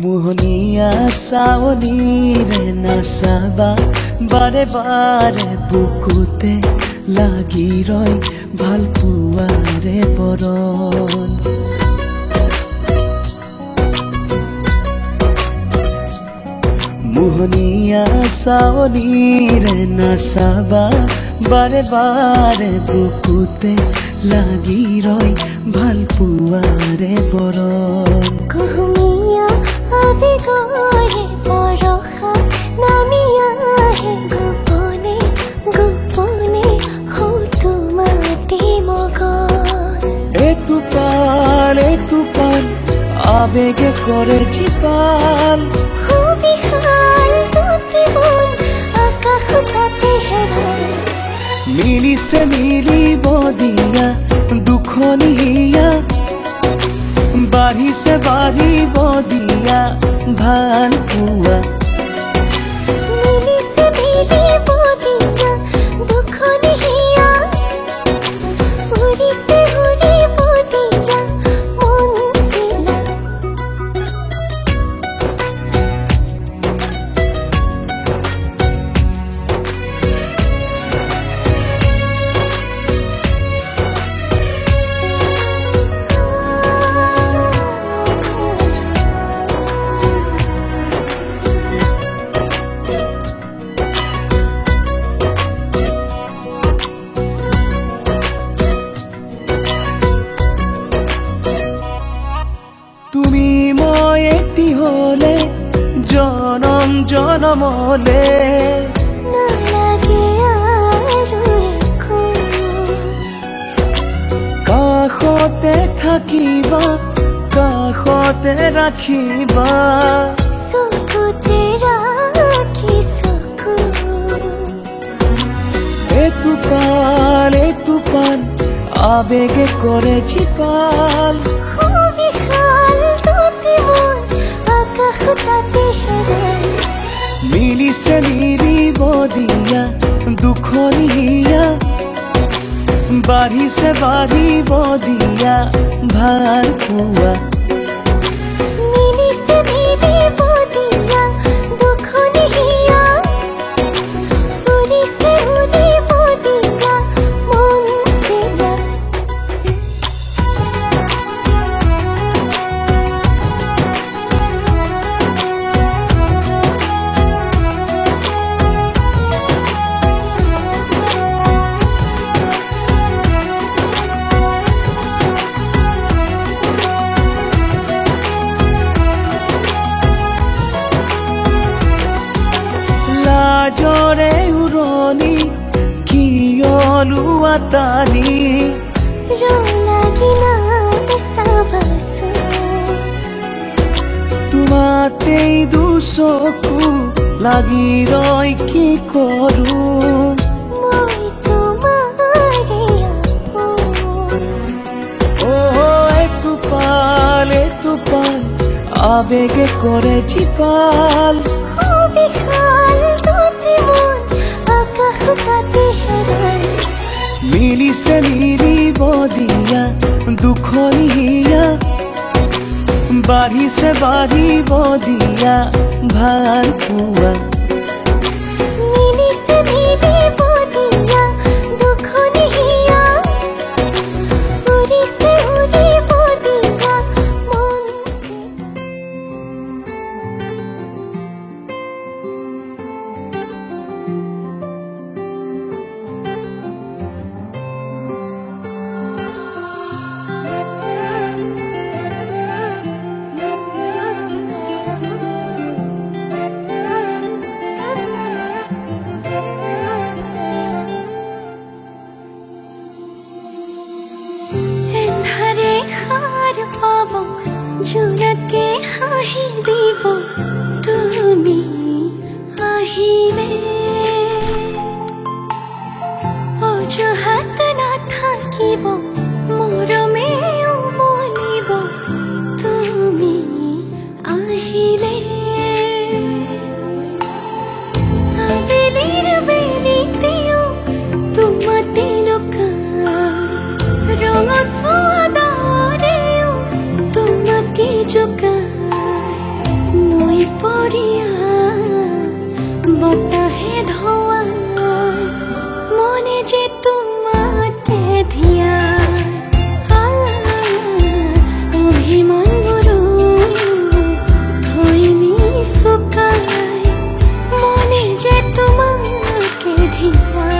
মোহনীয়া চাৱনিৰে নাচাবা বাৰে বাৰে বুকুতে লাগি ৰয় ভাল পোৱাৰে বৰণ মোহনীয়া চাৱনিৰে নাচাবা বাৰে বাৰে বুকুতে লাগি ৰয় ভাল পোৱাৰে বৰণ আবেগরে বরষা নামি আহে গোপনে গোপনে হো তোমাতে মগন একটু পান আবেগে করে জীপাল খুবই হাল দুটি মন আকাশ তাতে হেরাল মিলিছে মিলিব দিয়া দুখনীয়া বাঢ়িছে বাঢ়িব দিয়া ভাল পোৱা মিলিছে মিলিব দিয়া দুখনীয়া উৰিছে উৰিব দিয়া মন চিলা মৰমলে নালাগে আৰু একো কাষতে থাকিবা কাষতে ৰাখিবা চকুতে ৰাখি চকু এটুপাল আবেগে কৰে জীপাল সুবিশাল তুতি মন আকাশ তাতে হেৰাই মিলিছে মিলিব দিয়া দুখনীয়া বাঢ়িছে বাঢ়িব দিয়া ভাল পোৱা মিলিছে মিলিব দিয়া দুখনীয়া উৰিছে উৰিব দিয়া মন চিলা লাজৰে উৰণি কিয়লো আতানি ৰলাগিলা চাবাচোন তোমাতেই দুচকু লাগি ৰয় কি কৰোঁ মই তোমাৰে আপোন এটুপাল আবেগে কৰে জীপাল সুবিশাল তুতি মন আকাশ তাতে হেৰাই মিলিছে মিলিব দিয়া দুখনীয়া বাঢ়িছে বাঢ়িব দিয়া ভাল পোৱা মিলিছে মিলিব দিয়া দুখনীয়া উৰিছে উৰিব দিয়া মন এন্ধাৰে সাৰ পাব জোনাকে হাঁহি দিব তুমি আহিলে অজুহাত নাথাকিব মৰমে উমলিব তুমি আহিলে আবেলিৰ বেলিতেও তোমাতে লুকাই ৰঙচুৱা ডাৱৰেও তোমাকে জোকাই নৈ পৰিয়া বতাহে ধোৱাই মনে যে তোমাতে ধিয়া অভিমানবোৰো থৈ নিচুকাই মনে যে তোমাকে ধিয়া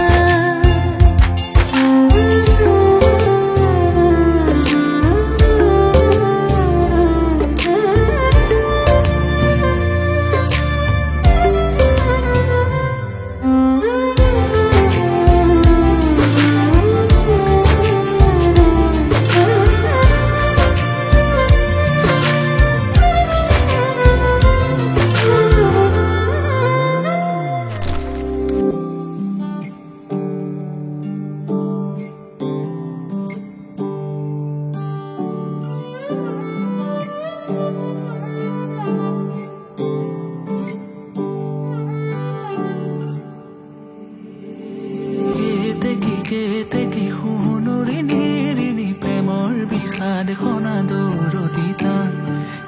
কেতেকি শুনুৰি নিৰিনি প্ৰেমৰ বিষাদ খনা দৌৰতিতা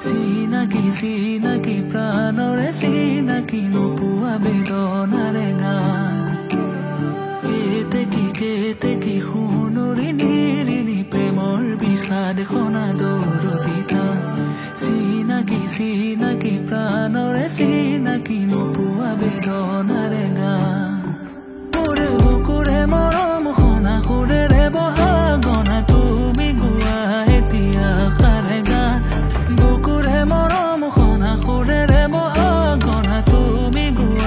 চিনাকি চিনাকি প্ৰাণৰে চিনাকি নোপোৱা বেদনাৰে গান কেতেকি শুনুৰি নিৰিনি প্ৰেমৰ বিষাদ খনা দৌৰতিতা চিনাকি চিনাকি প্ৰাণৰে চিনাকি নোপোৱা বেদনাৰে গান বুকুৰে মৰম খনা সুৰেৰে বহা গনা তুমি গোৱা এতিয়া সাৰে গা বুকুৰে মৰম খনা সুৰেৰে বহা গনা তুমি গোৱা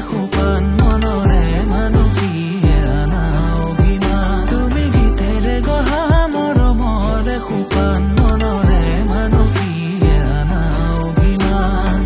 খোপান মনৰে মানসী এৰানা অভিমান তুমি গীতেৰে গঢ়া মৰমৰে খোপান মনৰে মানসী এৰানা অভিমান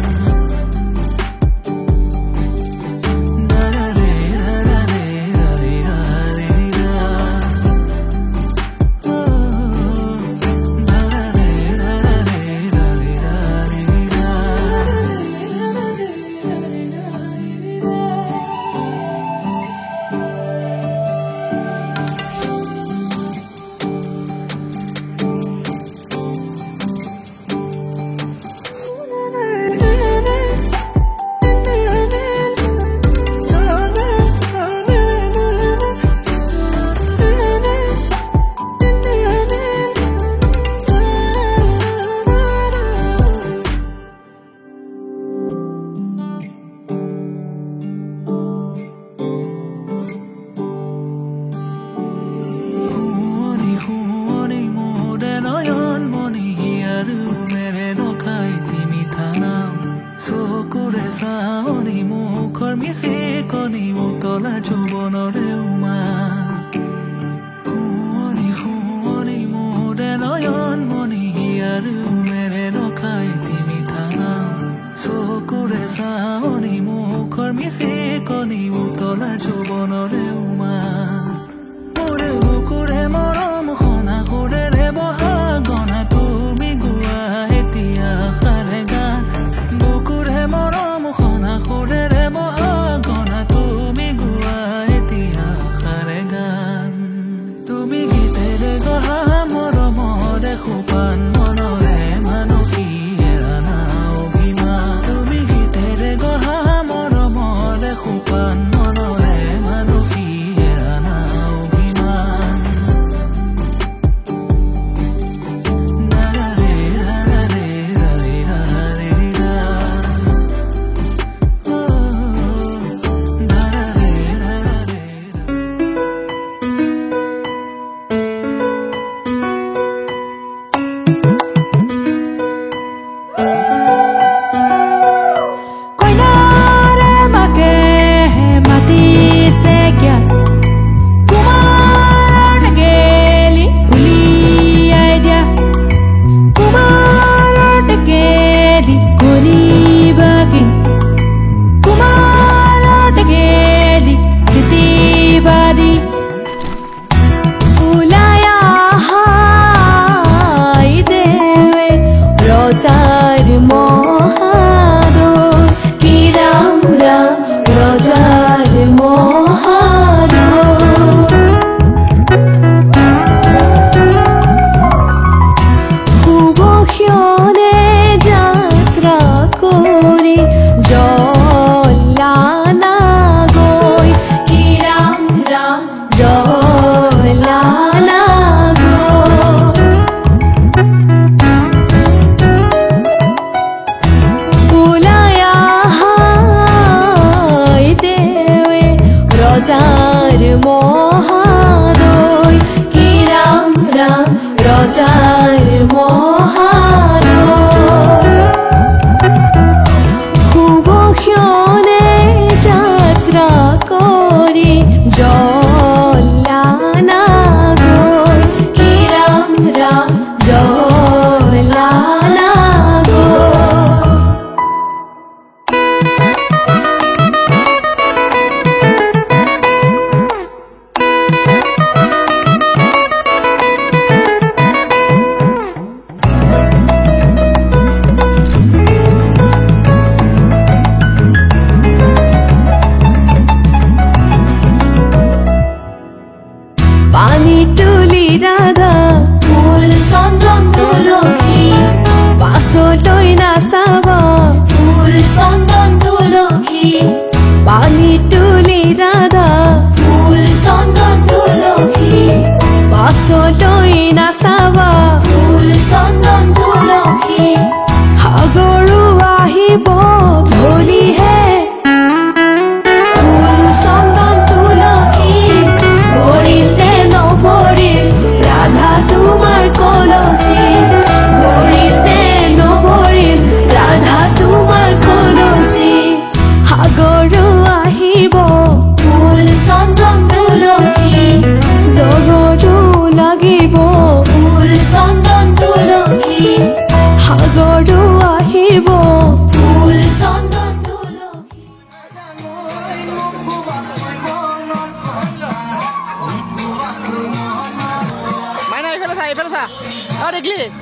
চকুৰে চাৱনি মুখৰ মিছে কণি উতলা যৌৱনৰে উমা শুৱনি শুৱনি মোৰে নয়ন মণি আৰু মেৰে নখাই তিমি থানা চকুৰে চাৱনি মুখৰ মিছে কণি উতলা যৌৱনৰে উমা মোৰে বুকুৰে মৰম সনা সুৰেৰে বহা গনা তুমি গোৱা এতিয়া সাৰে গান বুকুৰে মৰম সনা সুৰেৰে বহা গনা তুমি গোৱা এতিয়া সাৰে গান তুমি গীতেৰে গঢ়া মৰমৰে খোপান মনৰে মানসী এৰানা অভিমান তুমি গীতেৰে গঢ়া মৰমৰে খোপান মনৰে মানসী এৰানা অভিমান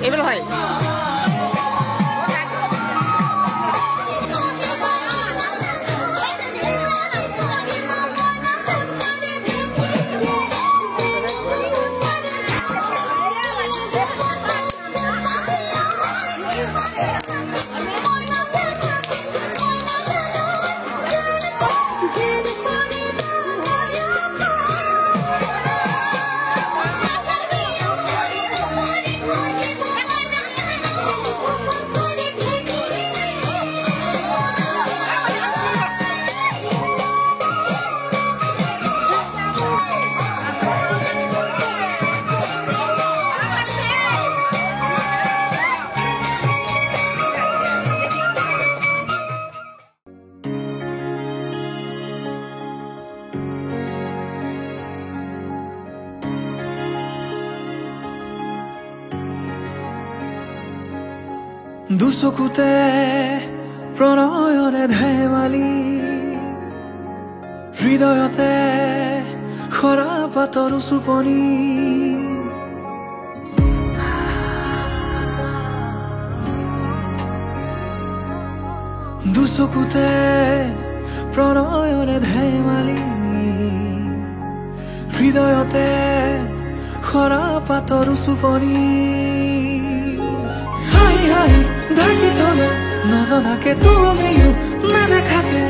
এইবেলা হয় দুচকুতে প্ৰণয়ৰে ধেমালি হৃদয়তে খৰা পাতৰ চুপনি দুচকুতে প্ৰণয়ৰে ধেমালি হৃদয়তে খৰা পাতৰ চুপনি ঢাকি থলো নজনাকে তুমিও নেদেখাকে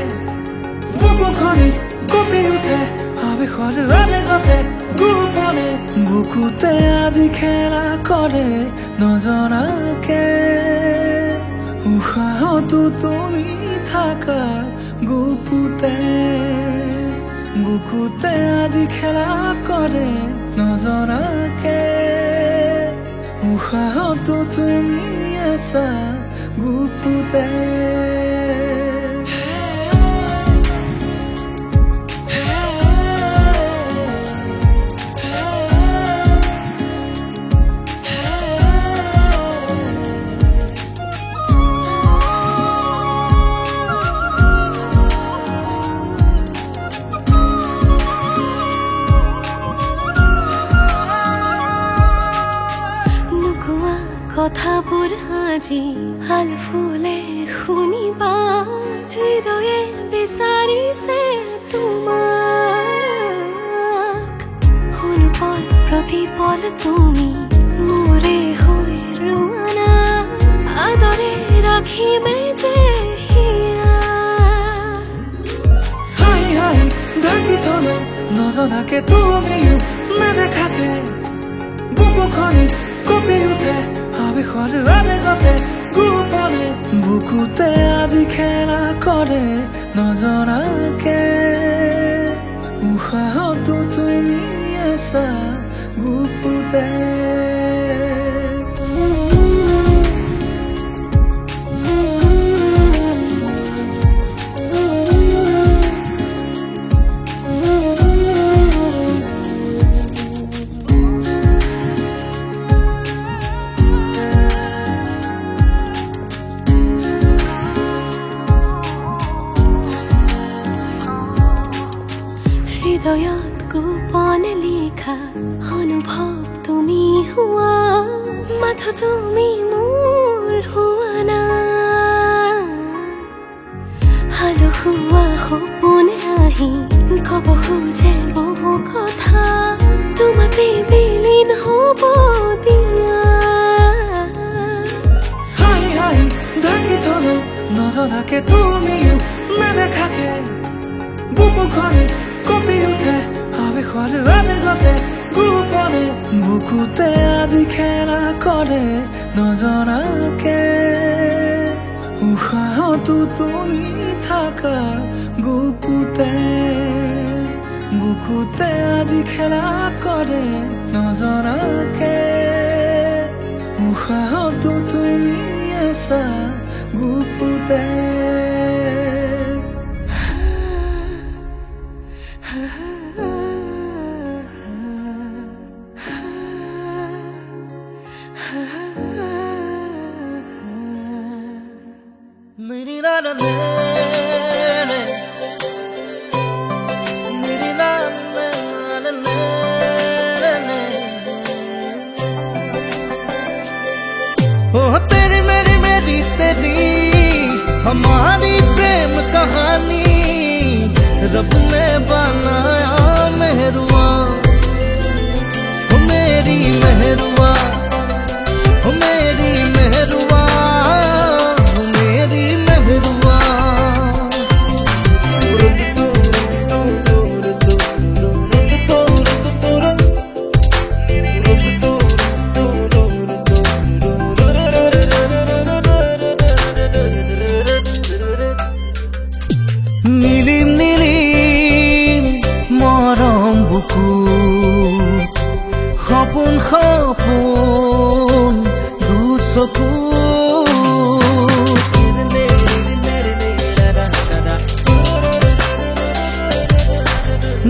বুকুখনি কঁপি উঠে আবেশৰ আবেগতে গোপনে বুকুতে আজি খেলা কৰে নজনাকে উশাহতো তুমি থাকা গুপুতে বুকুতে আজি খেলা কৰে নজনাকে উশাহতো তুমি আছা গুপুতে কথাবোৰ আজি হাল ফুলে শুনিবা হৃদয়ে বিচাৰিছে তোমাক অনুপল প্ৰতিপল তুমি মোৰে হৈ ৰোৱানা আদৰে ৰাখিমে যে হিয়া হাই হাই ঢাকি থলো নজনাকে তুমিও নেদেখাকে বুকুখনি কঁপি উঠে আবেশৰ আবেগতে গোপনে বুকুতে আজি খেলা কৰে নজনাকে উশাহতো তুমি আছা গুপুতে হৃদয়ত গোপনে লিখা অনুভৱ তুমি হোৱা মাথো তুমি মোৰ হোৱা না হালো হোৱা সপোনে আহি কব খোজে বহু কথা তোমাতে বিলীন হ'ব দিয়া হাই হাই ঢাকি থলো নজনাকে তুমিও নেদেখাকে বুকুখনি কঁপি উঠে আবেশৰ আবেগতে গোপনে বুকুতে আজি খেলা কৰে নজনাকে উশাহতো তুমি থাকা গুপুতে বুকুতে আজি খেলা কৰে নজনাকে উশাহতো তুমি আছা গুপুতে हमारी प्रेम कहानी रब ने बनाया मेहरुआ, हो मेरी मेहरुआ, हो मेरी मेहरुआ, हो मेरी मेहरुआ। নীলিম নীলিম মৰম বুকু সপোন সপোন দুচকু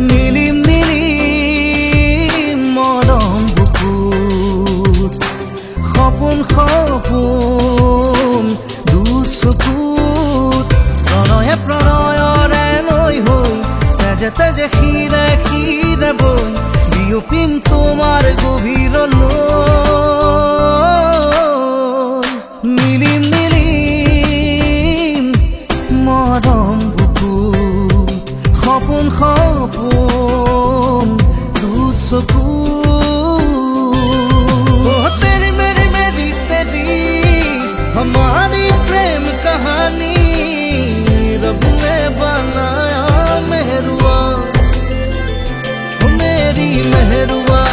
নীলিম নীলিম মৰম বুকু সপোন সপোন দুচকু প্ৰণয়ে প্ৰণয়ৰে লৈ হৈ তেজে তেজে শিৰে শিৰে বৈ বিয়পিম তোমাৰ গভীৰলৈ। নীলিম নীলিম মৰম বুকু সপোন সপোন দুচকু तेरी मेरी मेरी तेरी हमारी प्रेम कहानी रब ने बनाया मेहरुआ, हो मेरी मेहरुआ,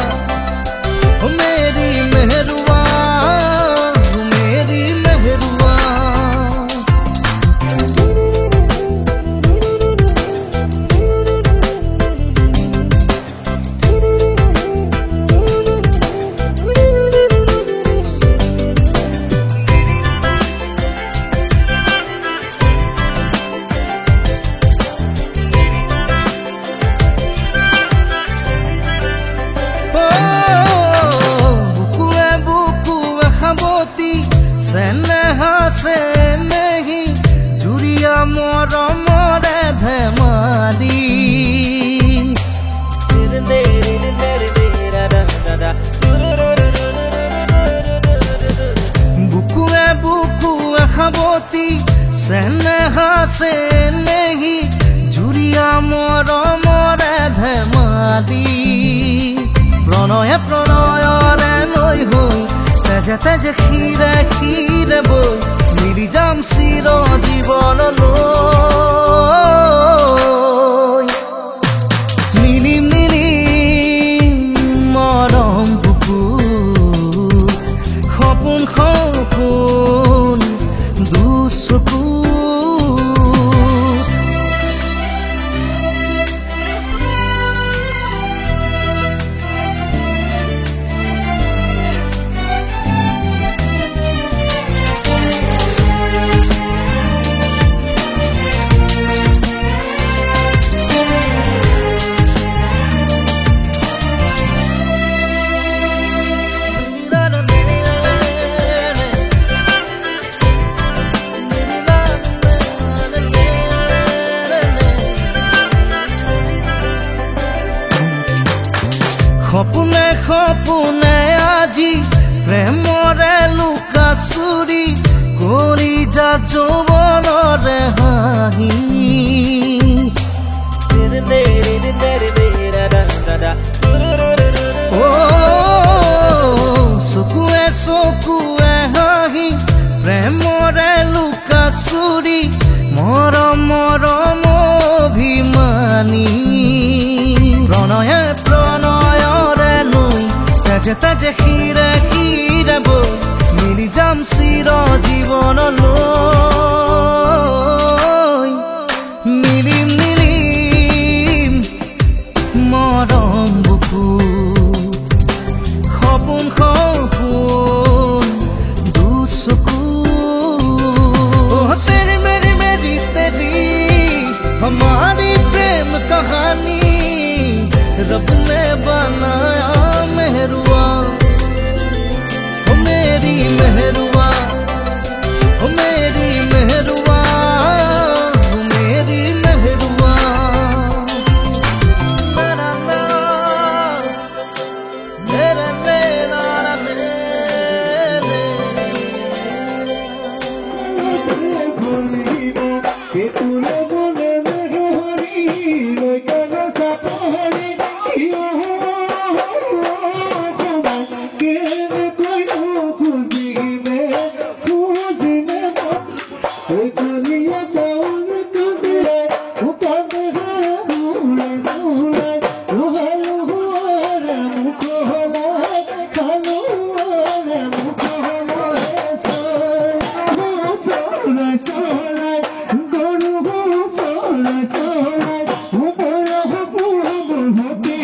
हो मेरी मेहरुआ, हो मेरी मेहरुआ। बुकुए बुकुए खबोती सेनेहा से नहीं जुरिया मोर मोरे धमारी बुकुए बुकुए खबोती सेनेहा से नहीं जुरिया मोर मोरे धमारी প্ৰণয়ে প্ৰণয়ৰে লৈ হৈ তেজে তেজে শিৰে শিৰে বৈ মিলি যাম চিৰ জীৱনলৈ। নীলিম নীলিম মৰম বুকু সপোন সপোন দুচকু সপোনে সপোনে আজি প্ৰেমৰে লুকা চুৰি কৰি যা যৌৱনৰে হাঁহি চকুৱে চকুৱে হাঁহি প্ৰেমৰে লুকা চুৰি মৰম মৰম অভিমানী প্ৰণয়ে প্ৰণয়ৰে লৈ তেজে তেজে শিৰে শিৰে বৈ মিলি যাম চিৰ জীৱনলৈ। নীলিম নীলিম মৰম বুকু সপোন সপোন দুচকু तेरी मेरी मेरी तेरी हमारी प्रेम कहानी रब ने बनाया मेहरुआ, তুলে মনে মেঘহরি রই কেন সাপহরি কেনে কইনো খুশি গিবে খুশি নে ওই দুনিয়া চাউন কাঁদে কাঁদে ভুলে ভুলে রোহালো হুয়ারে মুখ হলা খালো হুয়ারে মুখ হলা সোলা সোলা গরু সোলা সোলা উপর উপর ভূতি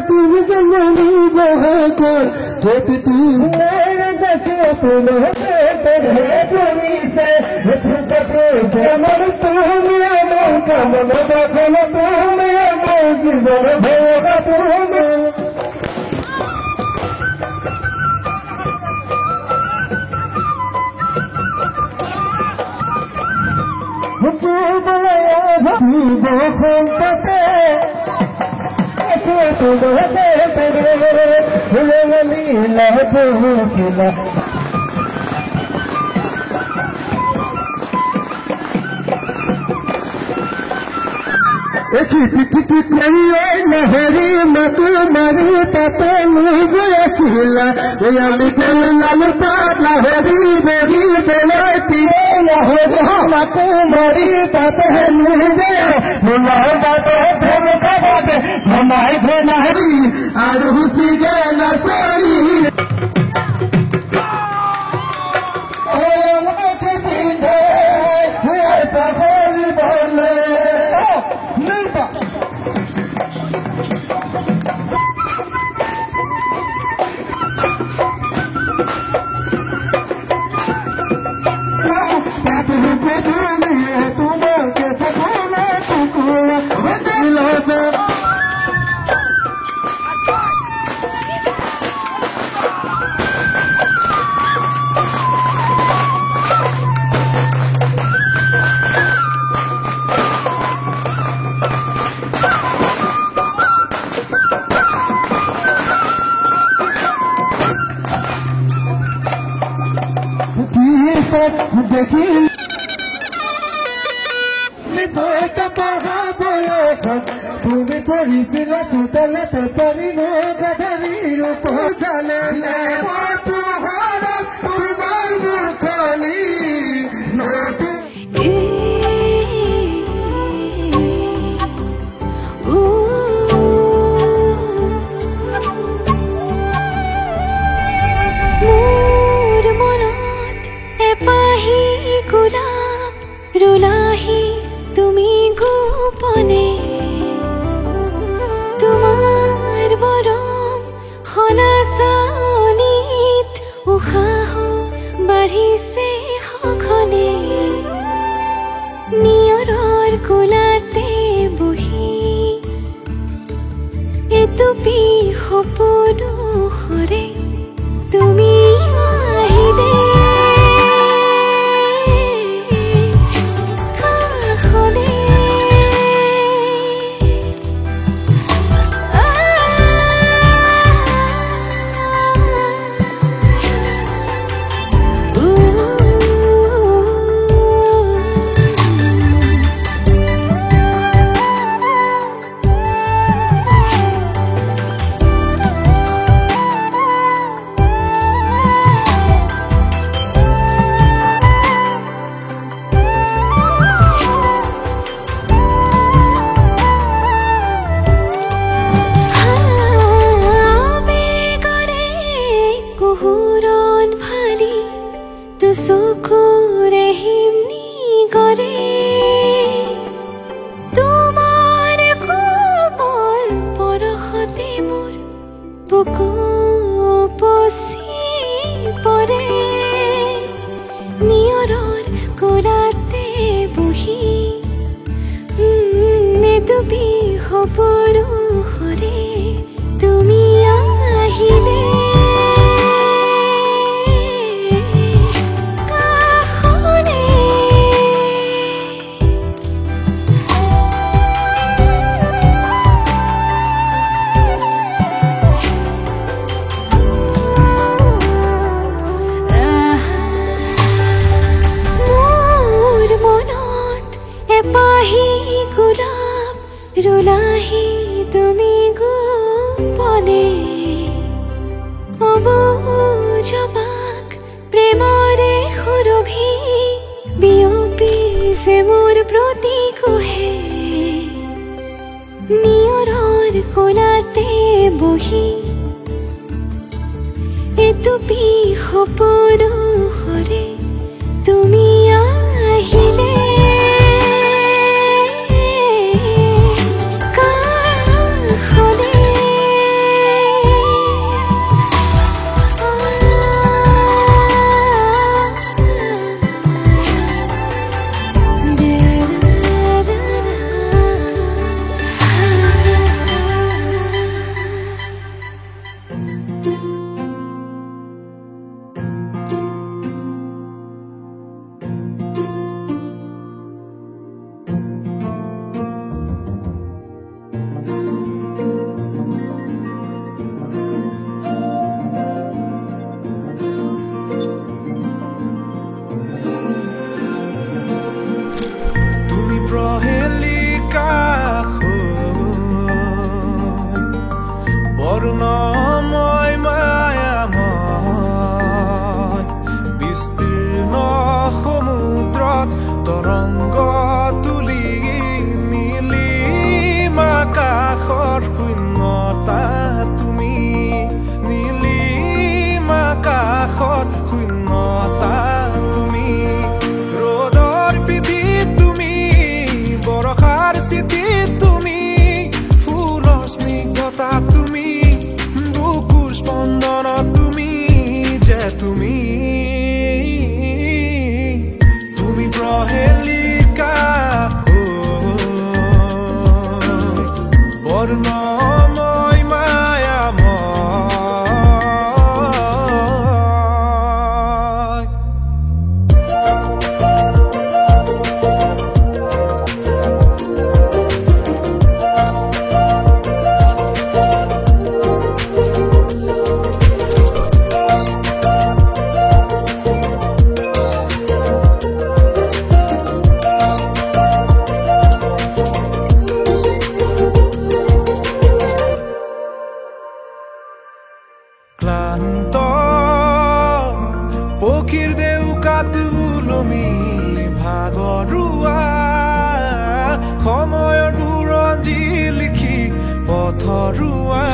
तुम जंगली बहाकर कहती तू मेरे जैसे अपने तेरे प्रेमी से कमर तुम ये मौका मन देखो तुम ये मौजीवन होगा तुम तू बोला तू देखो तुम्हें तेरे लीला भूखिला लहरी मत मरी तते मुझला लहरी बेरी बेले पीरे लहरी मत मरी तते मुझला मनाई भनाई और हुसी गे नसरी তুমি পঢ়িছিল চোতালতে পাৰি নগাধাৰীৰ উপজালে তোমাৰ মুখনি মোৰ মনত এপাহি গোলাপ ৰুলাহি তুমি গোপনে তোমাৰ বৰম খলাচানিত উশাহ বাঢ়িছে সঘনে নিয়ৰৰ কোলাতে বহি এটুপি সপোন সৰে তুমি আহিলে চকুৰে হিমনি কৰে তোমাৰ কোমল পৰশতে মোৰ বুকু উপচি পৰে নিয়ৰৰ কোলাতে বহি এটুপি সপোন সৰে তুমি আহিলে ৰুলাহি তুমি গোপনে অবুজবাক প্ৰেমৰে সুৰভি বিয়পিছে মোৰ প্ৰতি কোহে নিয়ৰৰ কোলাতে বহি এটুপি সপোন সৰে তুমি আহিলে ক্লান্ত পক্ষীৰ দেউকাত ওলমি ভাগৰুৱা সময়ৰ বুৰঞ্জী লিখি পথৰুৱা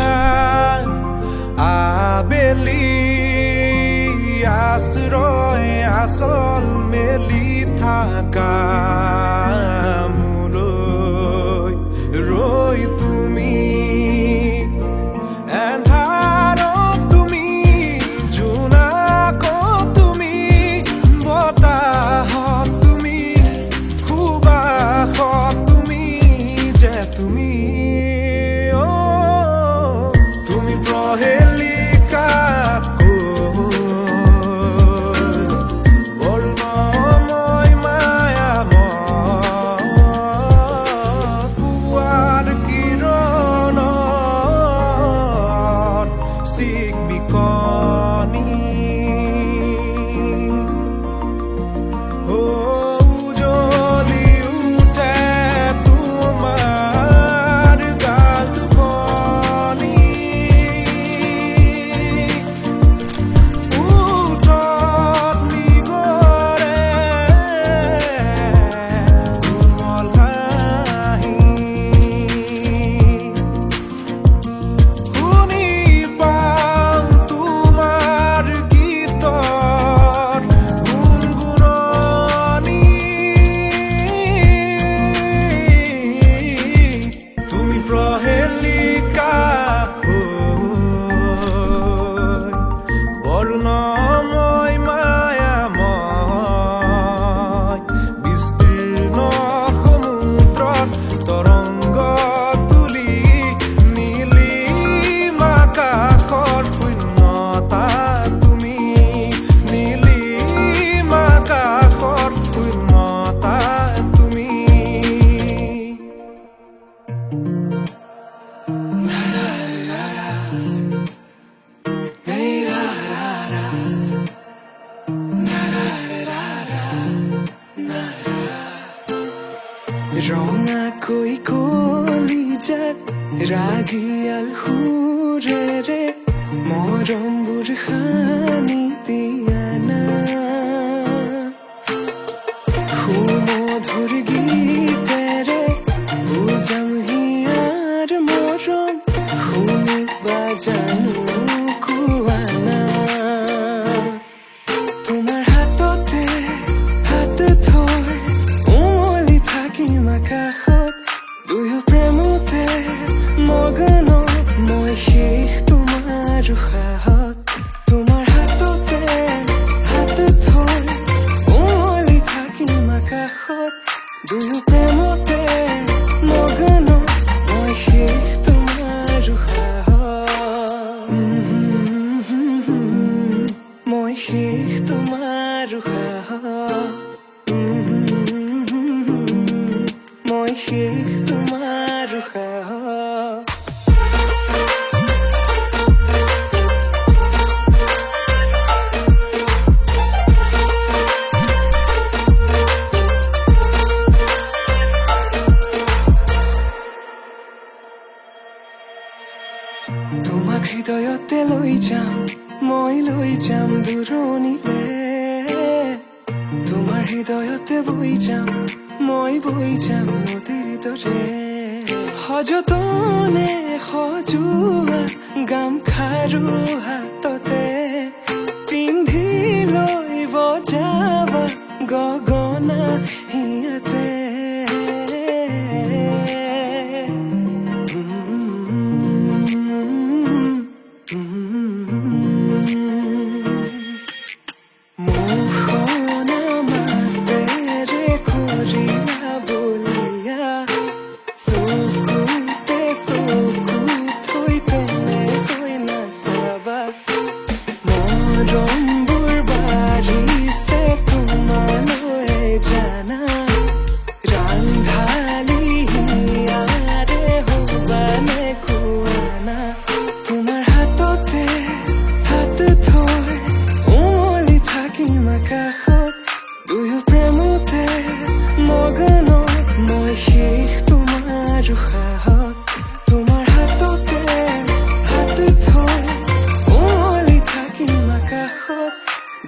আবেলি আশ্ৰয় আচল মেলি থাকা মোলৈ ৰৈ তুমি এন্ধাৰত তুমি জোনাকত তুমি বতাহত তুমি সুবাসত তুমি যে তুমি তুমি প্ৰহেলিকা বৰ্ণময় মায়াময় পুৱাৰ কিৰণত চিকমিকনি উজলি উঠে তোমাৰ গাল দুখনি উঠত নিগৰে কোমল হাঁহি শুনি পাওঁ তোমাৰ গীতৰ গুণগুণনি তুমি প্ৰহেলিকা বৰ্ণময় মায়াময় বিস্তীৰ্ণ সমুদ্ৰত তৰংগ তুলি নীলিম আকাশৰ শূন্যতা তুমি নীলিম আকাশৰ শূন্যতা তুমি ৰঙাকৈ কলিজাত ৰাগিয়াল সুৰেৰে মৰমবোৰ সানি দিয়া না সুমধুৰ গীতেৰে বুজাম হিয়াৰ মৰম শুনিবা জানো কোৱা না তোমাৰ হাততে হাত থৈ উমলি থাকিম আকাশত দুয়ো প্ৰেমতে মগ্ন মই শেষ তোমাৰ উশাহত তোমাৰ হাততে হাত থৈ উমলি থাকিম আকাশত দুয়ো প্ৰেমতে মগ্ন মই শেষ তোমাৰ উশাহত মই শেষ তোমাৰ উশাহত মই শেষ তোমাৰ উশাহত তোমাক হৃদয়তে লৈ যাম মই লৈ যাম দূৰণিলে তোমাৰ হৃদয়তে বৈ যাম মই বৈ যাম নদীৰ দৰে সযতনে সজোৱা গামখাৰু হাততে পিন্ধি লৈ বজাবা গগনা হিয়াতে চকুত হৈ তেনে কৈ নাচাবা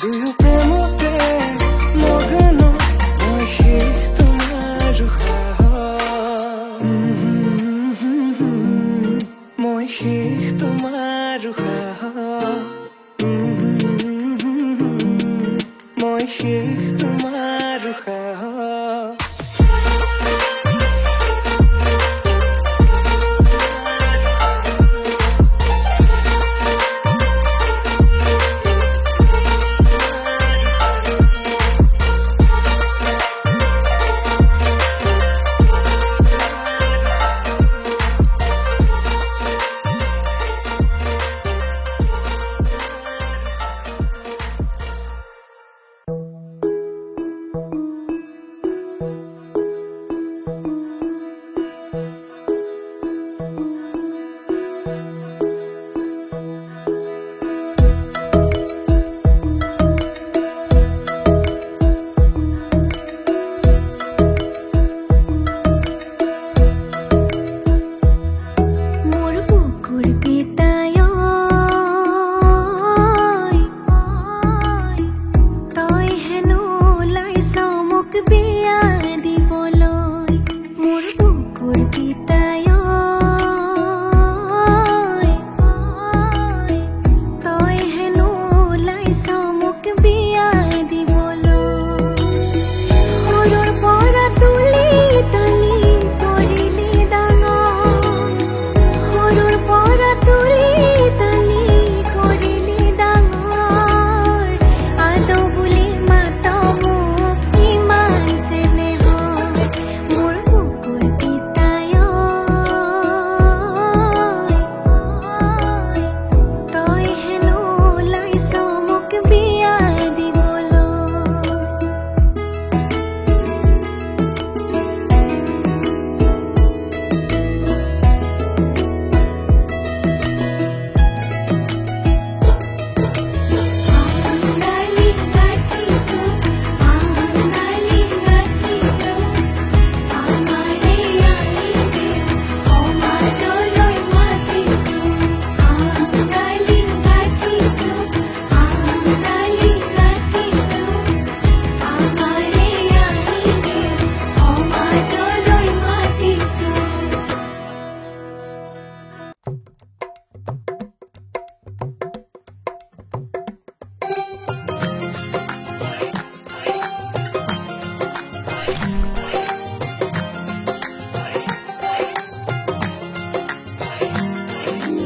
দুয়ো প্ৰেমতে মগ্ন মই শেষ তোমাৰ উশাহত মই শেষ তোমাৰ উশাহত মই শেষ তোমাৰ উশাহত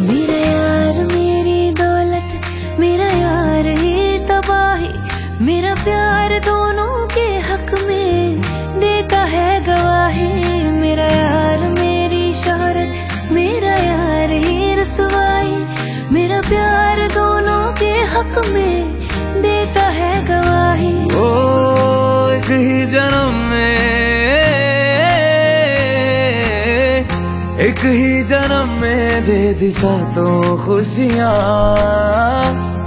मेरा यार मेरी दौलत, मेरा यार ही तबाही, मेरा प्यार दोनों के हक में देता है गवाही। मेरा यार मेरी शोहरत, मेरा यार ही रसवाई, मेरा प्यार दोनों के हक में देता है गवाही। ओ एक ही जन्म में, एक ही जन्म में दे दी सातों खुशियाँ।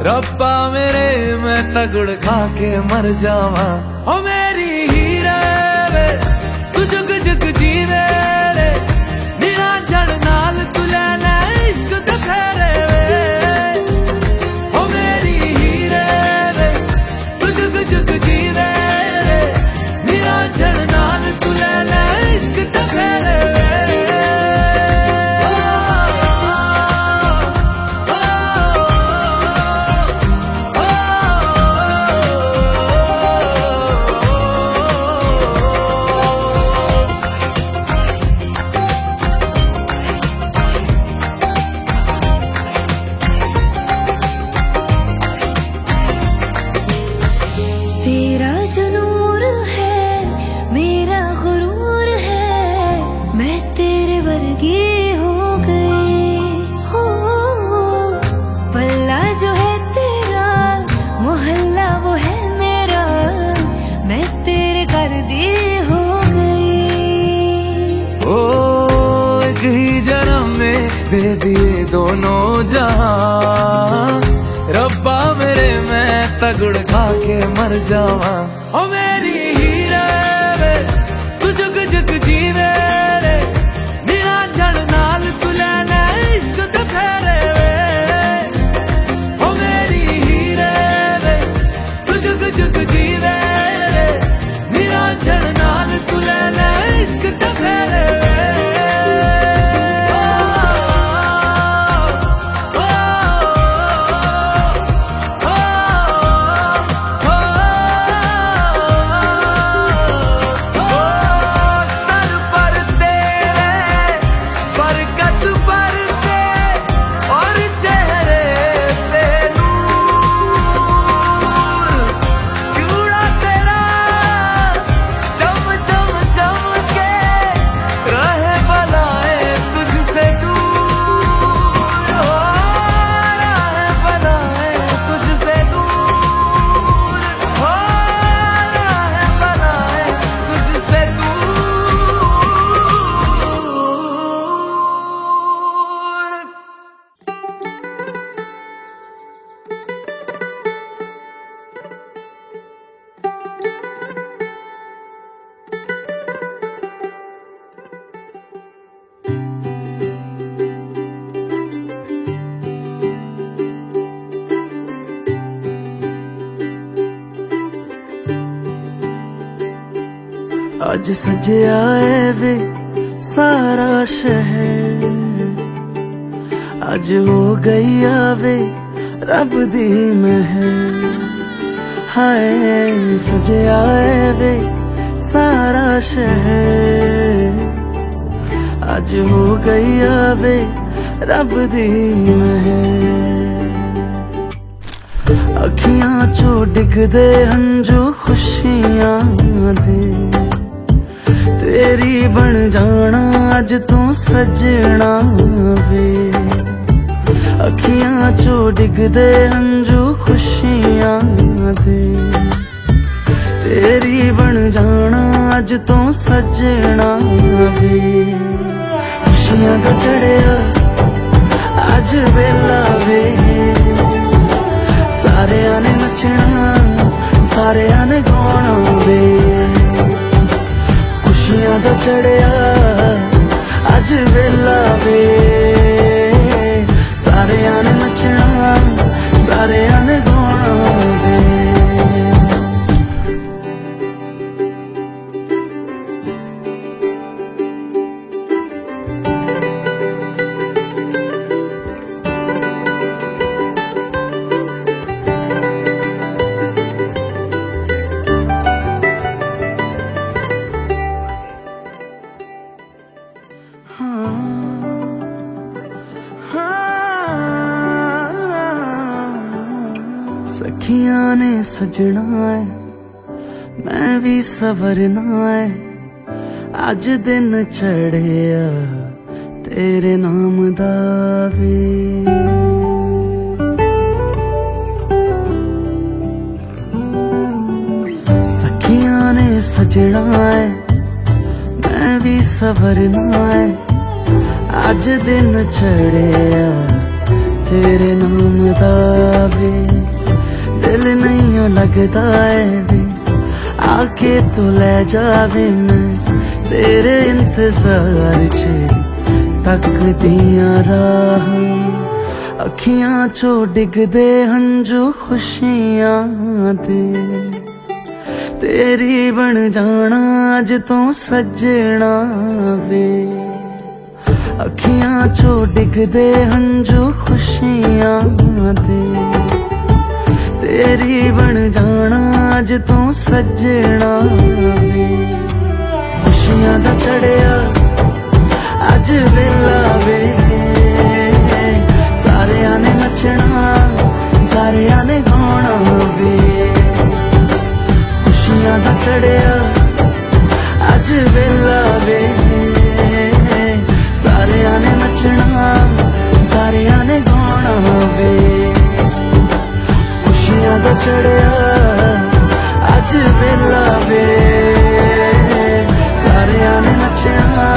रब्बा मेरे मैं तगड़ खा के मर जावा। ओ मेरी हीरे वे तू जुग जुग जीवे रे, निरा जड़ नाल तू लेना इश्क तो फेरे वे। ओ मेरी हीरे वे तू जुग जुग जीवे रे, निरा जड़ नाल तू लेना इश्क तो फेरे वे। तेरा जो नूर है मेरा गुरूर है, मैं तेरे वर्गी हो गई हो। पल्ला जो है तेरा, मोहल्ला वो है मेरा, मैं तेरे कर दी हो गई। ओ एक ही जन्म में दे दिए दोनों जहां। रब्बा मेरे मैं तगड़ खा के मर जावा। ओ मेरी हीरे वे तू जुग जुग जीवे रे, निरा जड़ नाल तू लेना इश्क तो फेरे वे। ओ मेरी हीरे वे आज सजया है वे सारा शहर, आज हो गई आवे रब दी महर। हाय सजया है वे सारा शहर, आज हो गई आवे रब दी महर। अखियां चो डिगदे हंजू खुशियां दे, तेरी बन जाना अज तू सजना वे। अखियां चो डिगदे हंजू खुशियां दे, तेरी बन जाना अज तू सजना वे। खुशियां का चढ़िया अज वेला वे, सारे ने नचना सारे ने गाना वे। खुशियां दा चढ़िया अज वेला वे, सारे ने नचना सारे ने गाना वे। सखियां ने सजना है मैं भी सवरना है, अज दिन चढ़िया तेरे नाम दा वे। सखियां ने सजना है मैं भी सवरना है, अज दिन चढ़िया तेरे नाम दा वे। दिल नहीं लगता है वे आके तू ले जावे, मैं तेरे इंतजार च तकदियां राह। अखियां चो डिगदे हंजू खुशियां दे, तेरी बन जाना अज तू सजना वे। अखियां चो डिगदे हंजू खुशियां दे, तेरी बन जाना अज तू सजना वे। खुशियां दा चढ़िया अज वेला वे, सारे ने नचना सारे ने गाना वे। खुशियां दा चढ़िया अज वेला वे, सारे ने नचना सारे ने गाना वे। खुशियां दा चढ़िया अज वेला वे, सारे ने नचना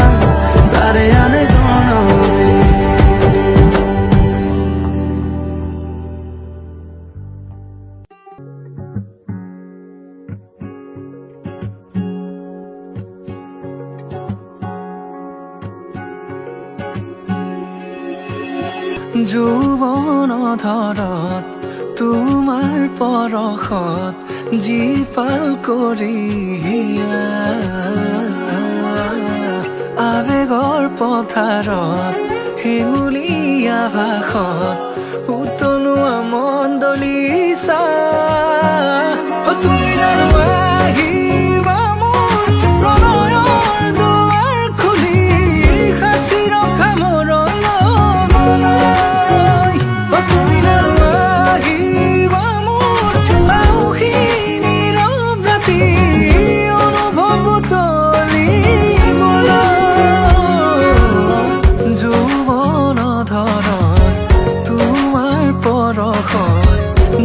सारे ने गाना वे। যৌবন ধৰত তোমাৰ পৰশত জীপাল কৰিয়া, আবেগৰ পথাৰত হেঙুলীয়া ভাষত উতলোৱা মণ্ডলীচা। তুমি জানো আহিবা মোৰ প্ৰণয়ৰ দুৱাৰ খুলি, সাঁচি ৰখা মোৰ মনলৈ। তুমি জানো আহিবা মোৰ আউসী নীৰৱ ৰাতি, অনুভৱ উতলিবলৈ। যৌৱন ধৰত তোমাৰ পৰশত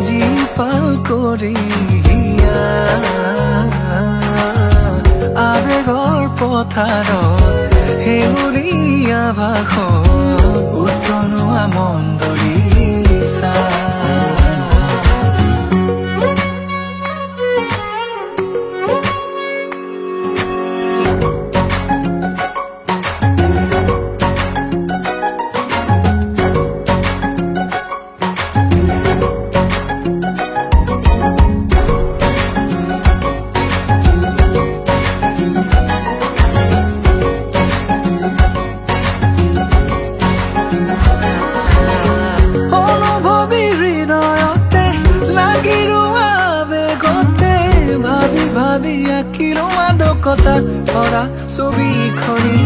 জীপাল কৰিয়া, আবেগৰ পথাৰত হেঙুলীয়া ভাষত উতলোৱা মণ্ডলীচা। কথা ভৰা ছবিখনি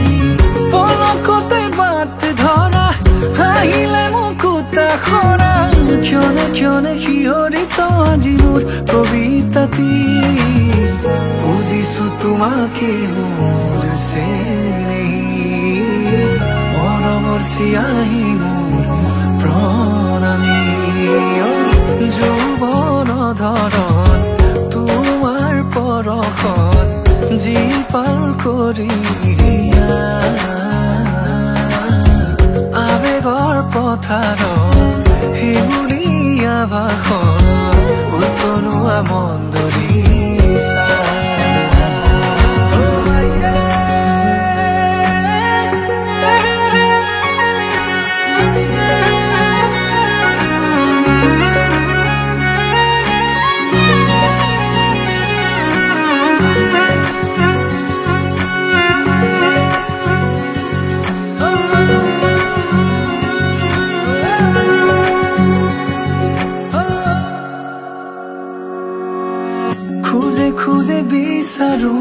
পলকতে বাট ধৰা হাঁহিলে মুকুতা খৰা ক্ষণে শিহৰিত আজি মোৰ কবিতাটি বুজিছো তোমাকে মোৰ চেনেহি মৰমৰ চিয়াহী মোৰ প্ৰণামী যৌৱন ধৰণ তোমাৰ পৰশত জীপাল কৰি আবেগৰ পথাৰত শিমুলীয়া ভাষণ উতলোৱা মন্দৰিছা খুঁজে বিচাৰো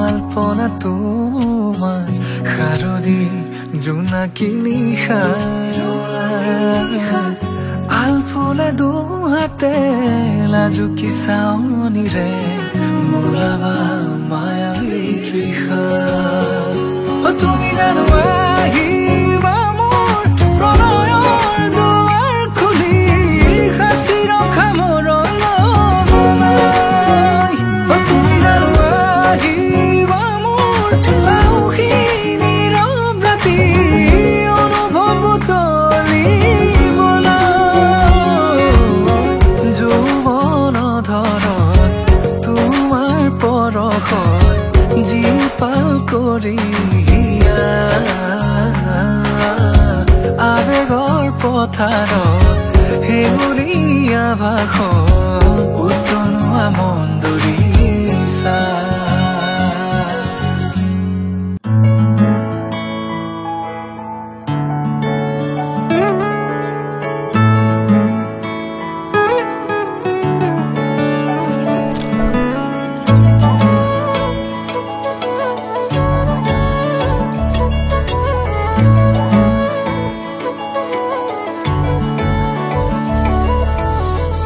আলপনা তোমাৰ শাৰদী জোনাকী নিশা আলফুলে দুহাতে লাজুকী চাৱনীৰে বোলাবা মায়াবী তৃষা তুমি জানো আহিবা মোৰ প্ৰণয়ৰ দুৱাৰ খুলি সাঁচি ৰখা মোৰ জীপাল কৰি আবেগৰ পথাৰত শিমুলীয়া ভাষণ উতলোৱা মন্দৰিছা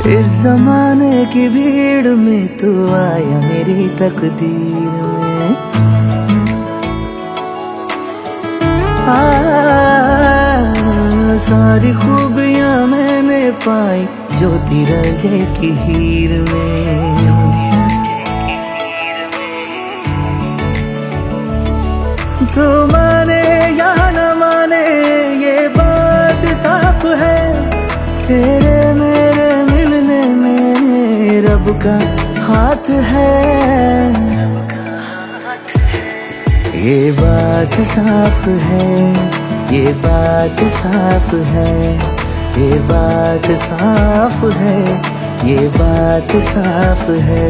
इस जमाने की भीड़ में तू आया मेरी तकदीर में सारी खूबियां मैंने पाई जो तेरा जय की हीर में तो माने या न माने ये बात साफ है तेरे मेरे मिलने में रब का हाथ है ये बात साफ है ये बात साफ है ये बात साफ है ये बात साफ है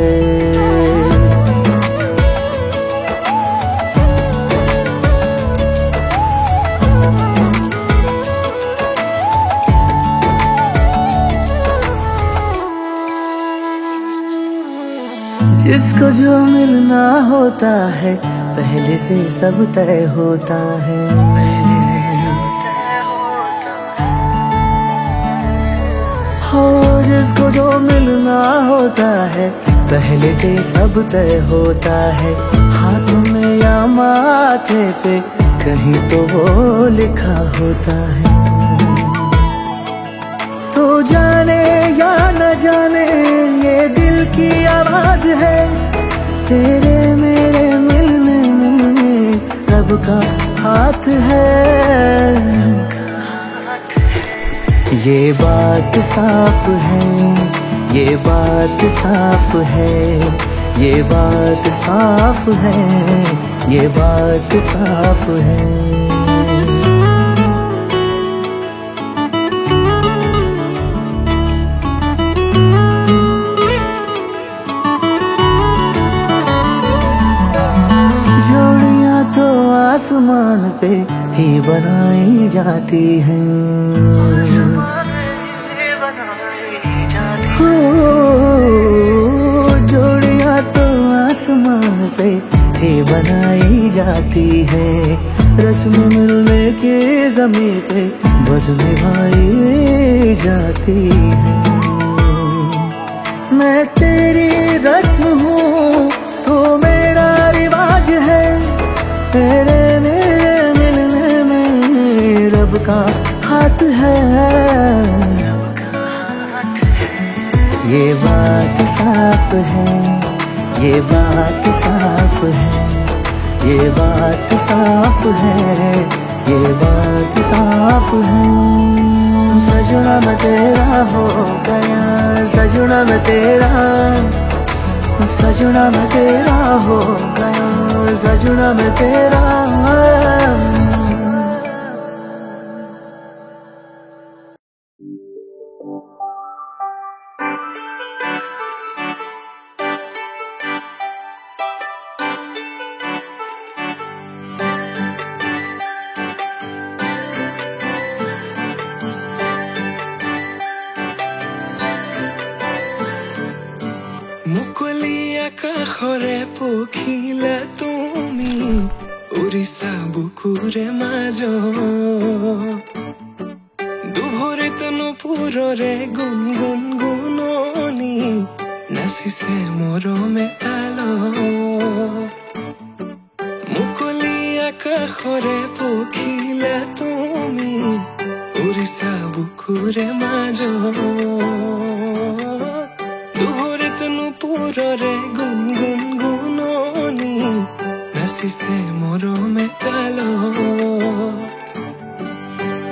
जिसको जो मिलना होता है पहले से सब तय होता है हो जिसको जो मिलना होता है पहले से सब तय होता है हाथ में या माथे पे कहीं तो वो लिखा होता है तो जाने या न जाने ये दिल की आवाज है तेरे मेरे मिलने में रब का हाथ है ये बात साफ है ये बात साफ है ये बात साफ है ये बात साफ है आसमान पे ही बनाई जाती हैं हो जोड़ियां तो आसमान पे बनाई जाती है, रस्म मिलने की ज़मीं पे बस निभाई जाती है। मैं तेरी रस्म हूँ तो मेरा रिवाज है, तेरे मेरे मिलने में रब का हाथ है। ये बात साफ है, ये बात साफ है, ये बात साफ है, ये बात साफ है। सजना मैं तेरा हो गया, सजना मैं तेरा, सजना मैं तेरा हो गया, सजना मैं तेरा। মুকলি আকাশৰে পখিলা তুমি, উৰিছা বুকুৰে মাজত, দুভৰিত নুপুৰৰে গুণ গুণ গুণনি, নাচিছে মৰমে তালত। মুকলি আকাশৰে পখিলা তুমি, উৰিছা বুকুৰে মাজত, দুভৰিত নুপুৰৰে গুণ গুণ গুণনি, নাচিছে মৰমে তালত।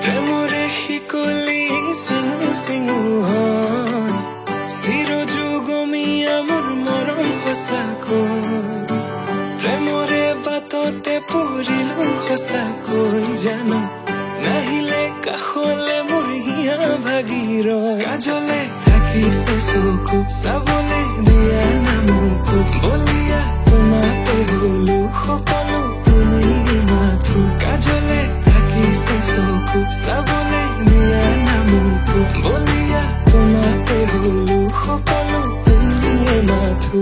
প্ৰেমৰে শিকলি চিঙু চিঙু হয়, চিৰযুগমীয়া মোৰ মৰম সঁচাকৈ। প্ৰেমৰে বাটতে পৰিলো সঁচাকৈ, জানো নাহিলে কাষলে মোৰ হিয়া ভাগিৰ। কাজলে থাকিছে চকু, চাবলে দিয়া নামকো, বলিয়া তোমাতে হলো সকলো তুমি মাথো। কাজলে থাকিছে চকু, চাবলে দিয়া নামকো, বলিয়া তোমাতে হলো সকলো তুমি মাথো।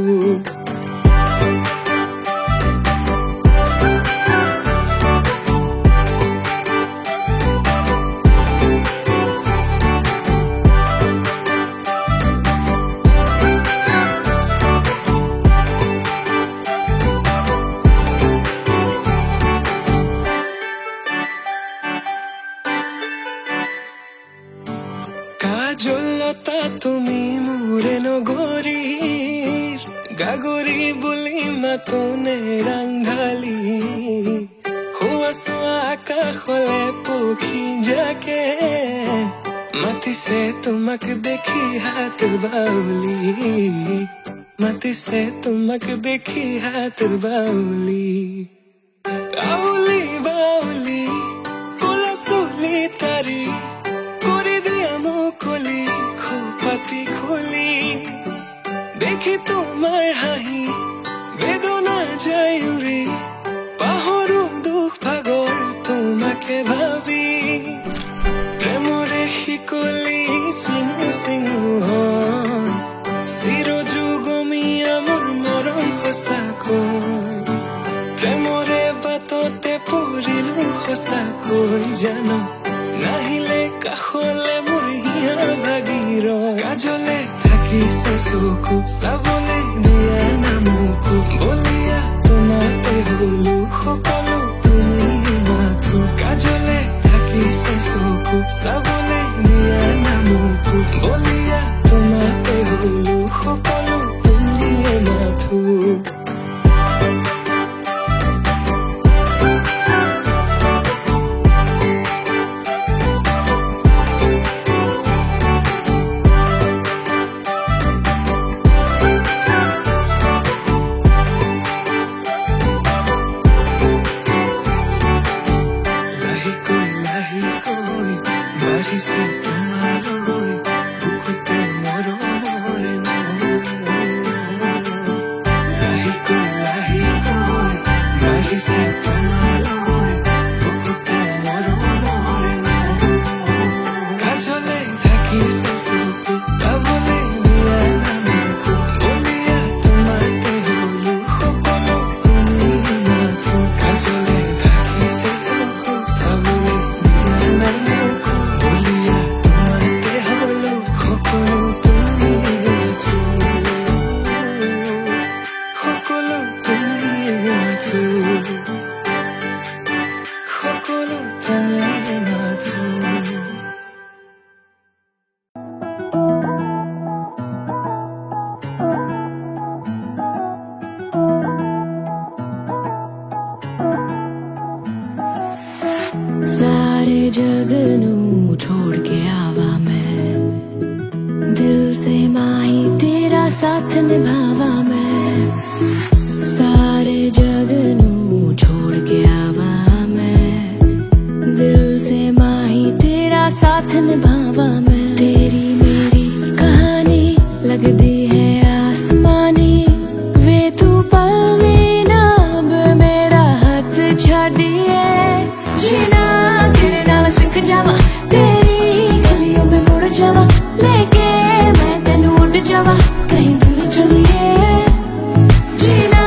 কাজলতা তুমি মোৰে নগৰীৰ, গাগৰি বুলি মাতোনে ৰাংঢালি, হোৱা চোৱা আকাশলে পক্ষী জাকে, মাতিছে তোমাক দেখি হাত বাউলি, মাতিছে তোমাক দেখি হাত বাউলি। বাউলি বাউলি কলা চুলি তাৰি, কৰি দিয়া মুকলি খোপাতি খুলি, দেখি তোমাৰ হাঁহি বেদনা যায় উৰি, পাহৰো দুখ ভাগৰ তোমাকে ভাবি। প্ৰেমৰে শিকলি চিঙু চিঙু হয়, চিৰযুগমীয়া মোৰ মৰম সঁচাকৈ। প্ৰেমৰে বাটতে পৰিলো সঁচাকৈ, জানো নাহিলে কাষলে মোৰ হিয়া ভাগিৰ। কাজলে থাকিছে চকু, চাবলে দিয়া নামকো, বলিয়া তোমাতে হলো সকলো তুমি মাথো। কাজলে থাকিছে চকু, চাবলে দিয়া নামকো, বলিয়া তোমাতে হলো সকলো তুমি মাথো। से माही तेरा साथ निभावा मैं, सारे जग नू छोड़ के आवा मैं। दिल से माही तेरा साथ निभावा मैं। तेरी मेरी कहानी लगदी है आसमानी, वे तू पल में ना अब मेरा हाथ छाड़िए। जीना तेरे नाल सिख जावा, तेरी गलियों में मुड़ जावा, लेके मैं तेनू उड़ जावा कहीं दूर चलिए। जीना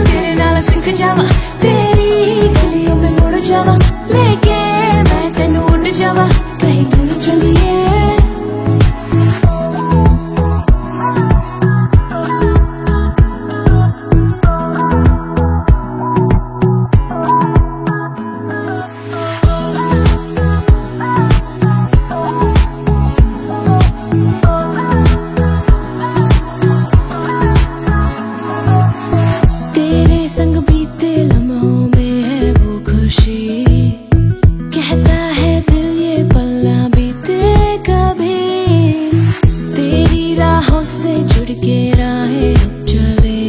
तेरे नाल सिख जावा, तेरी गलियों में मुड़ जावा, लेके मैं तेनू उड़ जावा कहीं दूर चलिए। तेरे संग बीते लम्हों में है वो खुशी, कहता है दिल ये पल ना बीते कभी। तेरी राहों से जुड़ के राहें अब चले,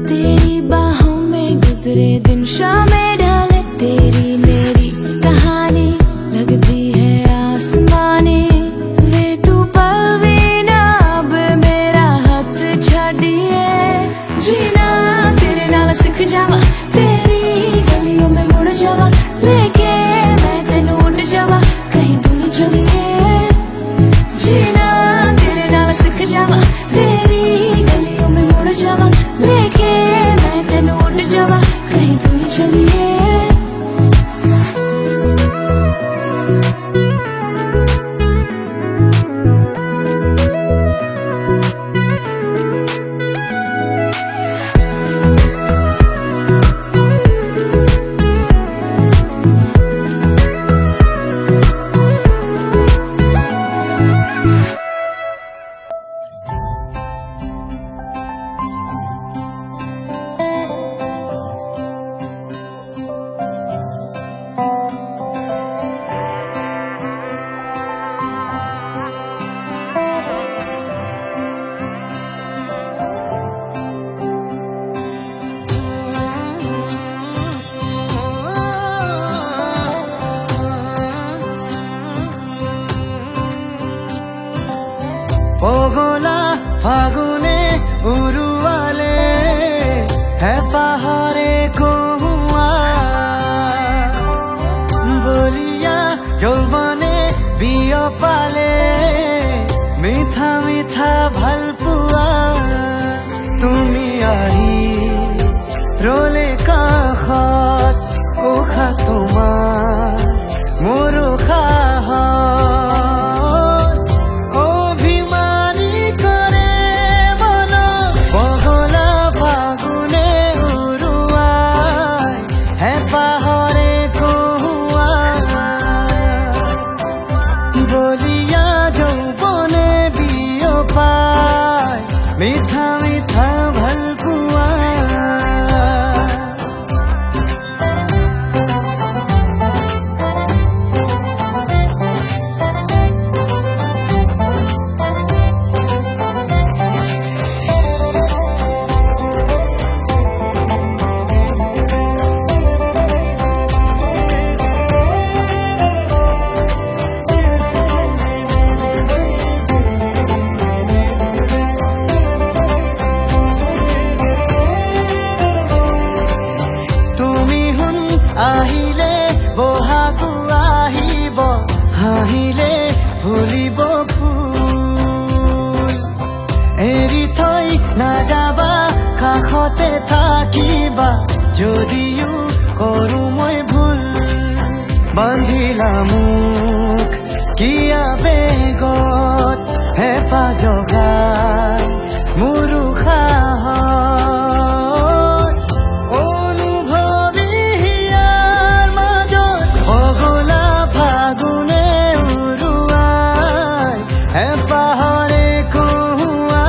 तेरी बाहों में गुजरे दिन शामें ढले। तेरी मेरी कहानी लगती है आसमानी, वे तू पल भी ना अब मेरा हाथ छाड़िए। जीना तेरे नाल सिख जावा, तेरी गलियों में मुड़ जावा, लेके मैं तेनू उड़ जावा कहीं दूर चलिए। जीना तेरे नाल सिख जावा, तेरी गलियों में मुड़ जावा, लेके मैं तेनू उड़ जावा कहीं दूर चलिए। ওগোলা ফাগুনে উরুয়ালে है पहाड़े कोहुआ, বলিয়া যৌবনে বিয় পালে মিঠা মিঠা ভালপুয়া। তুমি আহি রলে কাষত উশাহ তোমাৰ মোৰ উশাহত অভিমানী কৰে মন। বগলা ফাগুনে উৰুৱাই হে পাহৰে কহুৱা, বলিয়া যৌবনে বিয় পাই মিঠা মিঠা ভালপুৱা। আহিলে বহাগু আহিব, হাঁহিলে ফুলিব ফুল। এৰি থৈ নাযাবা, কাষতে থাকিবা, যদিও কৰো মই ভুল। বান্ধিলা মোক কিয়া বেগত, হেঁপাহ জগাই মোৰ উশাহত। অনুভৱী হিয়াৰ মাজত বগলা ফাগুনে উৰুৱাই হেঁপাহৰে কহুৱা।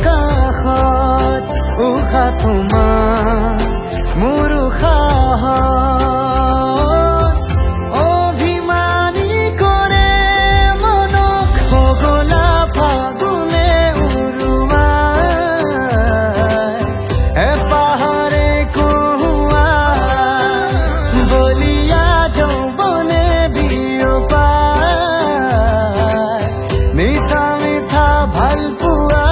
কাষত উশাহ তোমাৰ মোৰ উশাহত অভিমানী কৰে মনক পগলা ফাগুনে উৰুৱাই এপাহাৰে কহুৱা বলিয়া যৌৱনে বিয়পাই মিঠা মিঠা ভাল পোৱা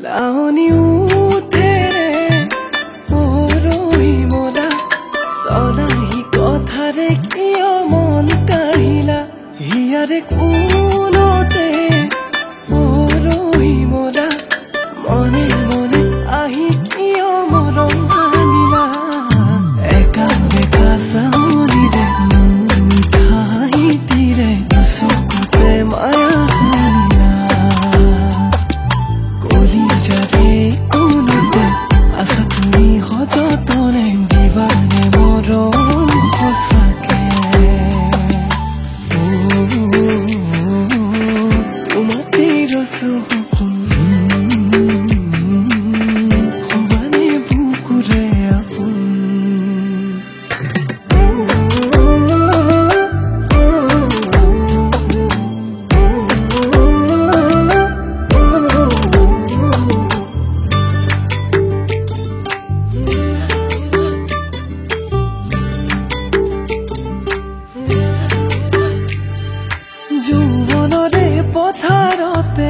লাৱনী উঠেৰে পৰহি মলা চলাহি কথাৰে কিয় মন কাঢ়িলা হিয়াৰে কোনতে মায়া হানিলা কলি যাৰে কোনতে আছা তুমি সযতনে দিবানে মৰম সঁচাকে তোমাতে ৰচো সপোন সমানে বুকুৰে আপোন যৌৱনৰে পথাৰতে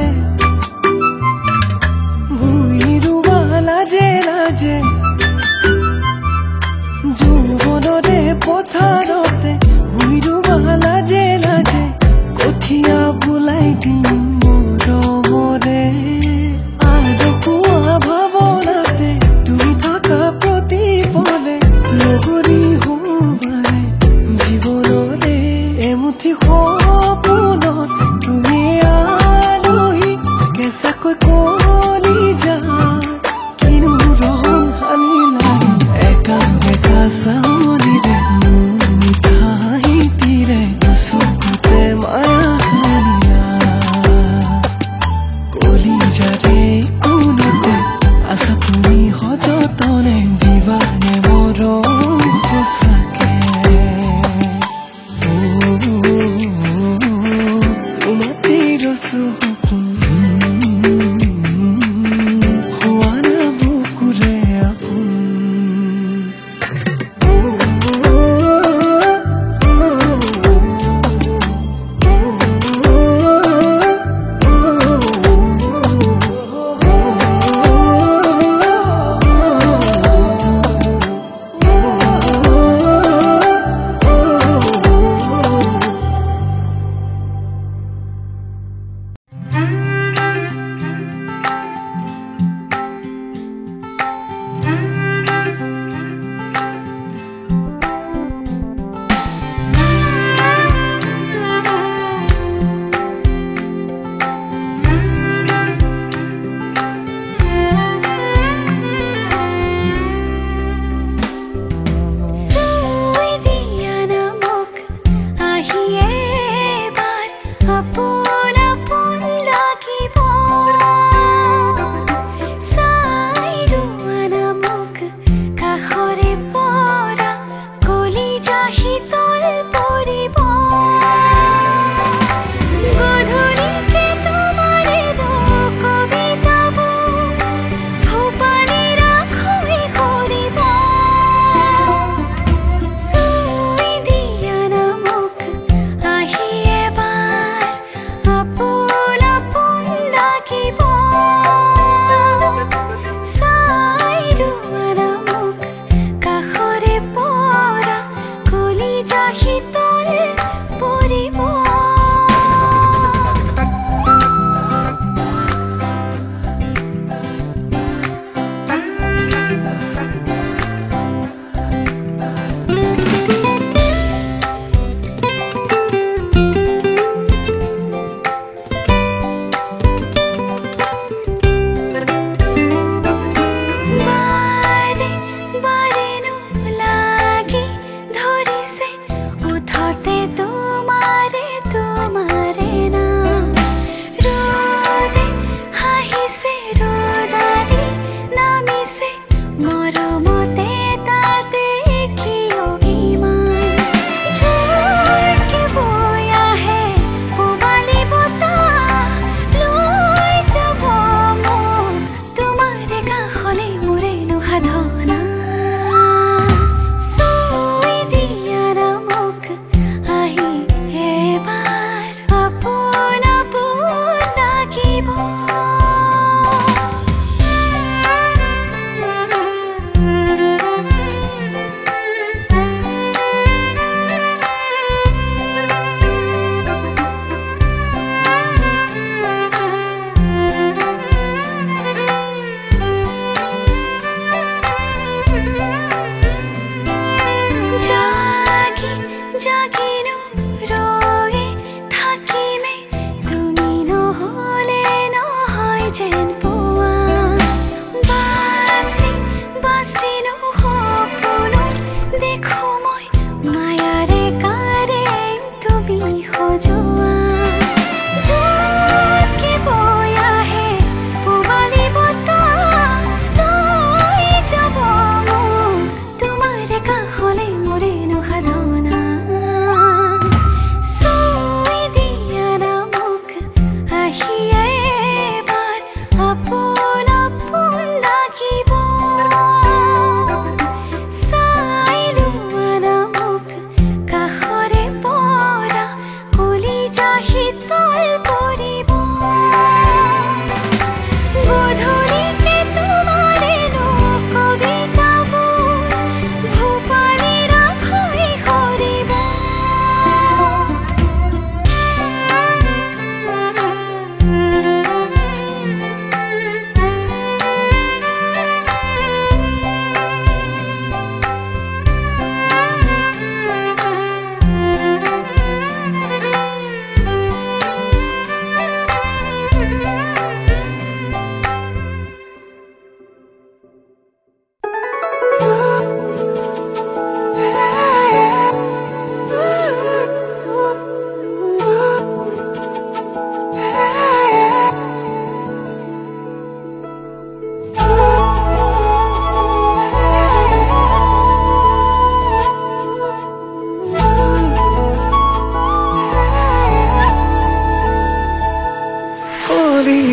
ভূঁই ৰুবা লাজে লাজে যৌৱনৰে পথাৰতে ভূঁই ৰুবা লাজে লাজে কঠীয়া বোলাই দিম মৰমৰে আৰু পুৱা ভাৱনাতে তুমি থকা প্ৰতিপলে লগৰী হ'বাৰে জীৱনৰে এমুঠি সপোনত তুমি আলহী কেঁচাকৈ কলি যা কিনো ৰহন সানিলা একা বেকা চাউলিৰে মোৰ মিঠা হাঁহিটিৰে চকুতে মায়া সানিলা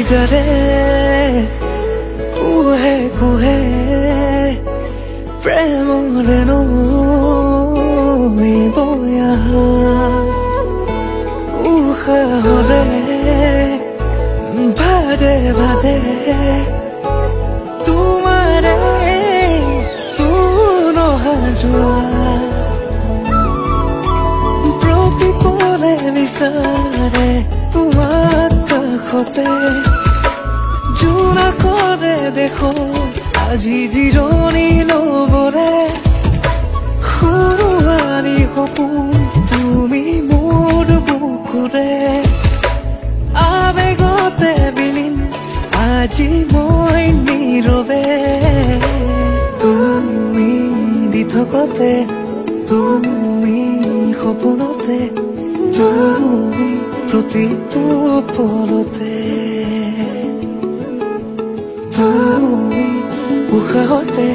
যাৰে কুহে কুহে প্ৰেমৰে নৈ বৈ আহা উশাহৰে ভাজে ভাজে তোমাৰে চুন অহা যোৱা প্ৰতিপলে বিচাৰে তোমাক কাষতে জোনা কৰে দেখো আজি জিৰণি লবৰে সৰুৱাৰী সপোন তুমি মোৰ বুকুৰে আবেগতে বিলীন আজি মই নীৰৱে তুমি দি থকতে তুমি সপোনতে তুমি প্ৰতিটো পলতে তুমি উশাহতে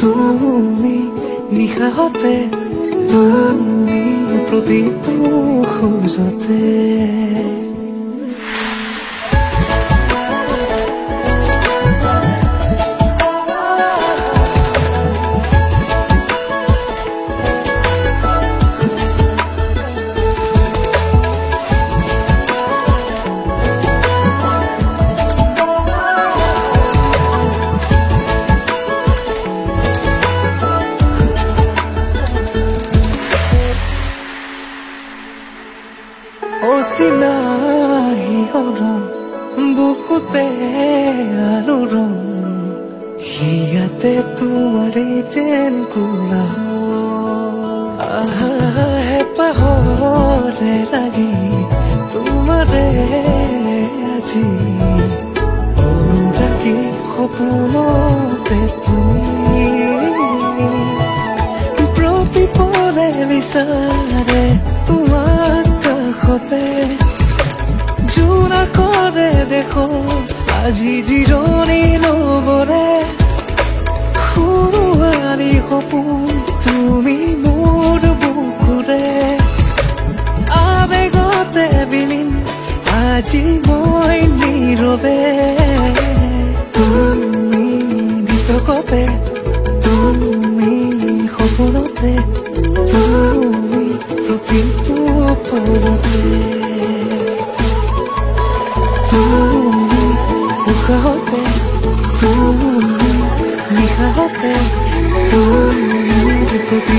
তুমি নিশাহতে তুমি প্ৰতিটো খোজতে অচিনাহি হৰণ বুকুতে আৰু ৰং হিয়াতে তোমাৰে যেন কোলা হেঁপাহৰে লাগি তোমাৰে আজি অনুৰাগী সপোনতে তুমি প্ৰতিপলে বিচাৰে তোমাক কাষতে জোনা কৰে দেখো আজি জিৰণি লবৰে সৰুৱাৰী সপোন তুমি মোৰ বুকুৰে আবেগতে বিলীন আজি মই নীৰৱে তুমি দিতকতে তুমি সপোনতে তুমি প্ৰতিটো পলতে তুমি উশাহতে তুমি নিশাহতে তুমি প্ৰতি